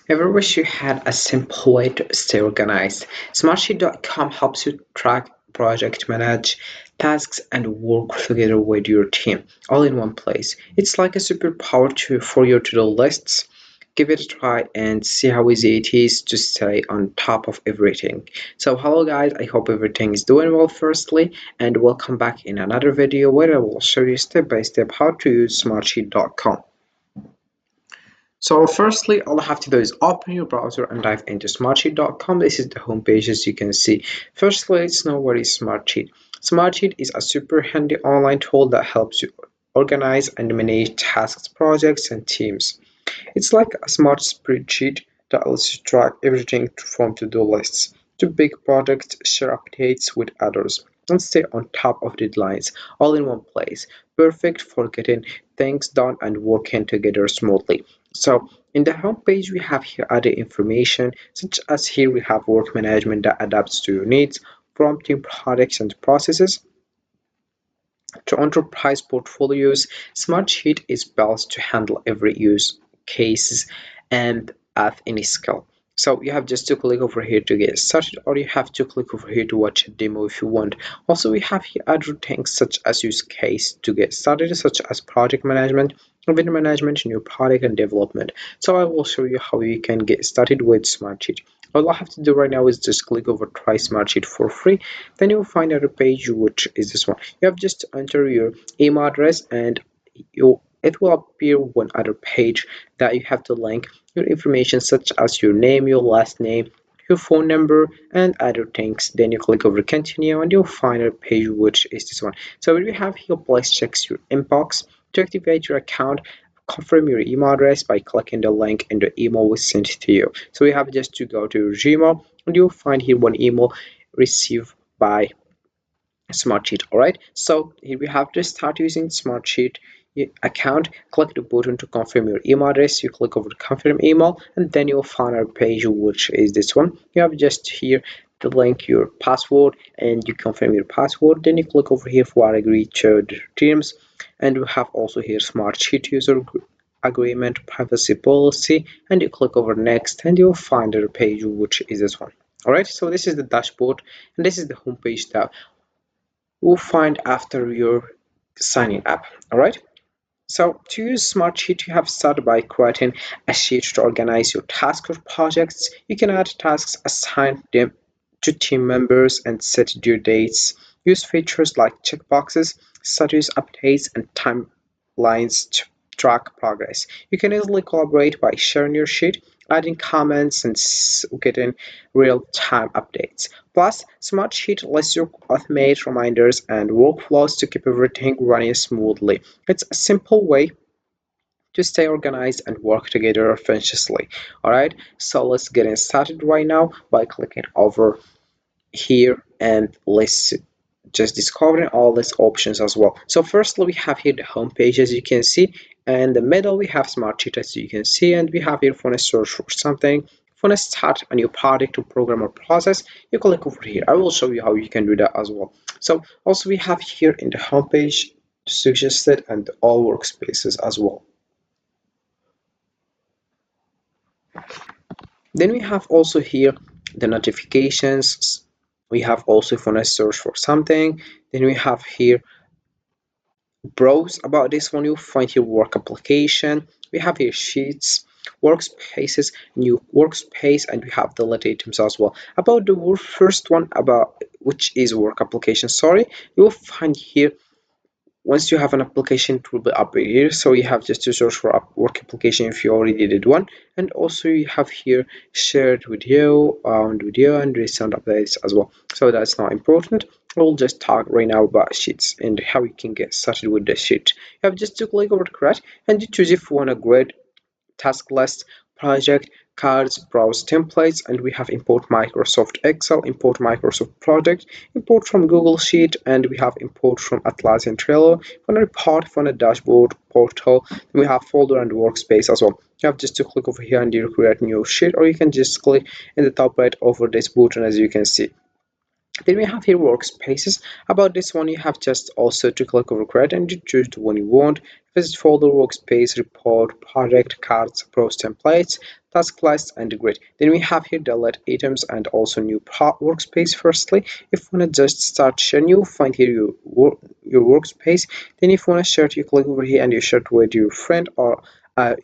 Ever wish you had a simple way to stay organized? Smartsheet.com helps you track, project manage tasks, and work together with your team all in one place. It's like a superpower for your to-do lists. Give it a try and see how easy it is to stay on top of everything. So hello guys, I hope everything is doing well firstly, and welcome back in another video where I will show you step by step how to use Smartsheet.com. So firstly, all I have to do is open your browser and dive into smartsheet.com. This is the homepage as you can see. Firstly, let's know what is Smartsheet. Smartsheet is a super handy online tool that helps you organize and manage tasks, projects, and teams. It's like a smart spreadsheet that lets you track everything from to-do lists to big projects, share updates with others, and stay on top of deadlines all in one place. Perfect for getting things done and working together smoothly. So in the home page, we have here other information, such as here we have work management that adapts to your needs, from team projects and processes to enterprise portfolios. Smartsheet is built to handle every use cases and at any scale. So you have just to click over here to get started, or you have to click over here to watch a demo if you want. Also, we have here other things such as use case to get started, such as project management, event management, new product and development. So I will show you how you can get started with Smartsheet. All I have to do right now is just click over try Smartsheet for free. Then you'll find a page which is this one. You have just to enter your email address and it will appear one other page that you have to link your information such as your name, your last name, your phone number, and other things. Then you click over continue and you'll find a page which is this one. So what we have here, please check your inbox to activate your account. Confirm your email address by clicking the link in the email we sent to you. So you have just to go to your Gmail and you'll find here one email received by Smartsheet. All right, so here we have to start using Smartsheet account. Click the button to confirm your email address. You click over to confirm email and then you'll find our page which is this one. You have just here to link your password and you confirm your password. Then you click over here for agree to the terms, and we have also here Smartsheet user agreement, privacy policy, and you click over next and you'll find our page which is this one. All right, so this is the dashboard and this is the homepage that we'll find after your signing up. All right, so to use Smartsheet, you have started by creating a sheet to organize your tasks or projects. You can add tasks, assign them to team members, and set due dates. Use features like checkboxes, status updates, and timelines to track progress. You can easily collaborate by sharing your sheet, adding comments, and getting real-time updates. Plus, Smartsheet lets you automate reminders and workflows to keep everything running smoothly. It's a simple way to stay organized and work together efficiently. All right, so let's get started right now by clicking over here and let's just discovering all these options as well. So firstly, we have here the home page as you can see, and in the middle we have Smartsheet as you can see, and we have here for a search for something. If you want to start a new project to program or process, you click over here. I will show you how you can do that as well. So also we have here in the home page suggested and all workspaces as well. Then we have also here the notifications. We have also if you want to search for something. Then we have here browse about this one. You'll find here work application. We have here sheets, workspaces, new workspace, and we have the delete items as well. About the first one, about which is work application, sorry, you will find here once you have an application, it will be up here. So you have just to search for a work application if you already did one, and also you have here shared video and recent updates as well. So that's not important. We'll just talk right now about sheets and how you can get started with the sheet. You have just to click over to create and you choose if you want to grade task list, project, cards, browse templates, and we have import Microsoft Excel, import Microsoft Project, import from Google Sheet, and we have import from Atlas and Trello. On a report, on a dashboard, portal, we have folder and workspace as well. You have just to click over here and you create new sheet, or you can just click in the top right over this button as you can see. Then we have here workspaces. About this one, you have just also to click over create and you choose the one you want. Visit folder, workspace, report, project, cards, pros, templates, task list, and grid. Then we have here delete items and also new workspace. Firstly, if you want to just start sharing, you find here your workspace. Then if you want to share it, you click over here and you share it with your friend or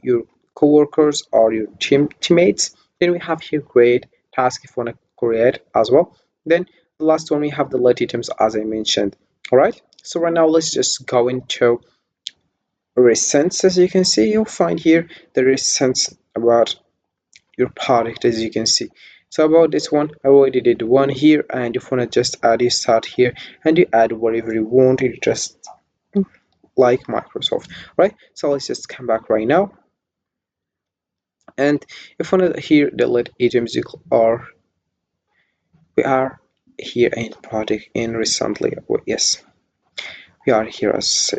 your coworkers or your teammates. Then we have here create task if you want to create as well. Then the last one we have the let items as I mentioned. All right, so right now let's just go into recents. As you can see, you'll find here the recents about your product. As you can see, so about this one I already did one here, and if you want to just add, you start here and you add whatever you want. You just like Microsoft, right? So let's just come back right now, and if you want to here delete items, you are we are here in product in recently. Yes, we are here as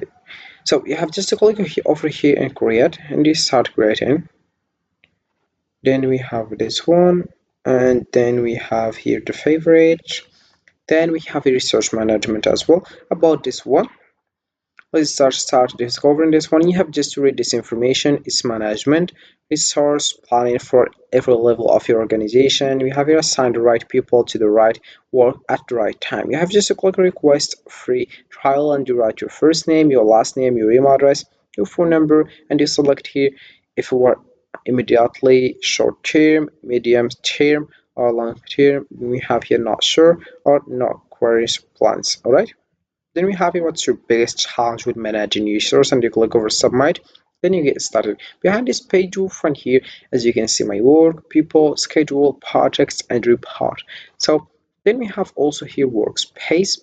so you have just to click over here and create, and you start creating. Then we have this one, and then we have here the favorite. Then we have a research management as well. About this one, let's start discovering this one. You have just to read this information. It's management, resource planning for every level of your organization. You have here assigned the right people to the right work at the right time. You have just to click request free trial and you write your first name, your last name, your email address, your phone number, and you select here if you are immediately short term, medium term, or long term. We have here not sure or not queries plans. All right. Then we have here what's your biggest challenge with managing users, and you click over submit. Then you get started. Behind this page you'll find here, as you can see, my work, people, schedule, projects, and report. So then we have also here workspace,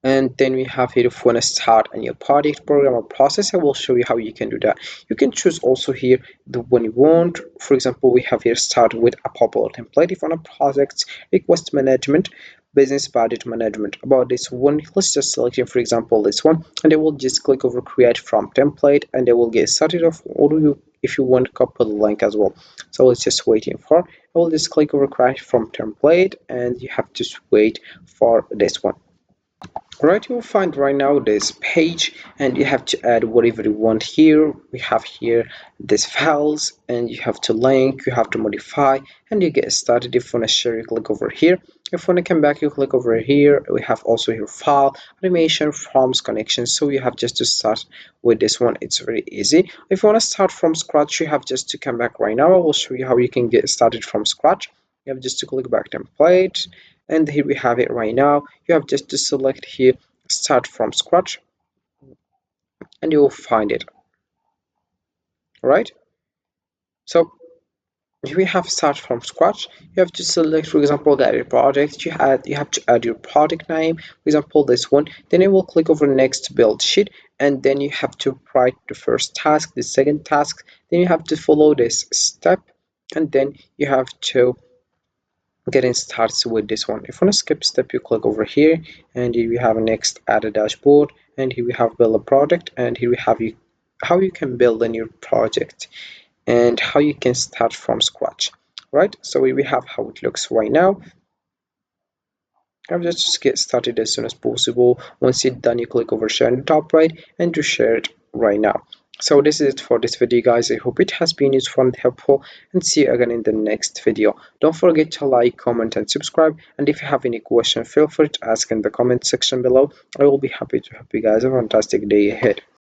and then we have here if you want to start a new project, program, or process. I will show you how you can do that. You can choose also here the one you want. For example, we have here start with a popular template. If you want a project, request management, business budget management. About this one, let's just select for example this one, and I will just click over create from template, and I will get started off. Or you, if you want, copy the link as well. So let's just waiting for. I will just click over create from template, and you have to wait for this one. Right, you'll find right now this page, and you have to add whatever you want here. We have here these files, and you have to link, you have to modify, and you get started. If you want to share, you click over here. If you want to come back, you click over here. We have also here file, animation, forms, connections. So you have just to start with this one. It's very easy. If you want to start from scratch, you have just to come back right now. I will show you how you can get started from scratch. You have just to click back template, and here we have it right now. You have just to select here start from scratch, and you will find it. Right, so if we have start from scratch, you have to select, for example, guided project. You have to add your project name, for example this one. Then you will click over next build sheet, and then you have to write the first task, the second task, then you have to follow this step, and then you have to getting started with this one. If you want to skip step, you click over here, and here we have next add a dashboard, and here we have build a project, and here we have you how you can build a new project and how you can start from scratch. Right, so we have how it looks right now. I'll just get started as soon as possible. Once it's done, you click over share in the top right and to share it right now. So this is it for this video, guys. I hope it has been useful and helpful, and see you again in the next video. Don't forget to like, comment, and subscribe, and if you have any question, feel free to ask in the comment section below. I will be happy to help you guys. Have a fantastic day ahead.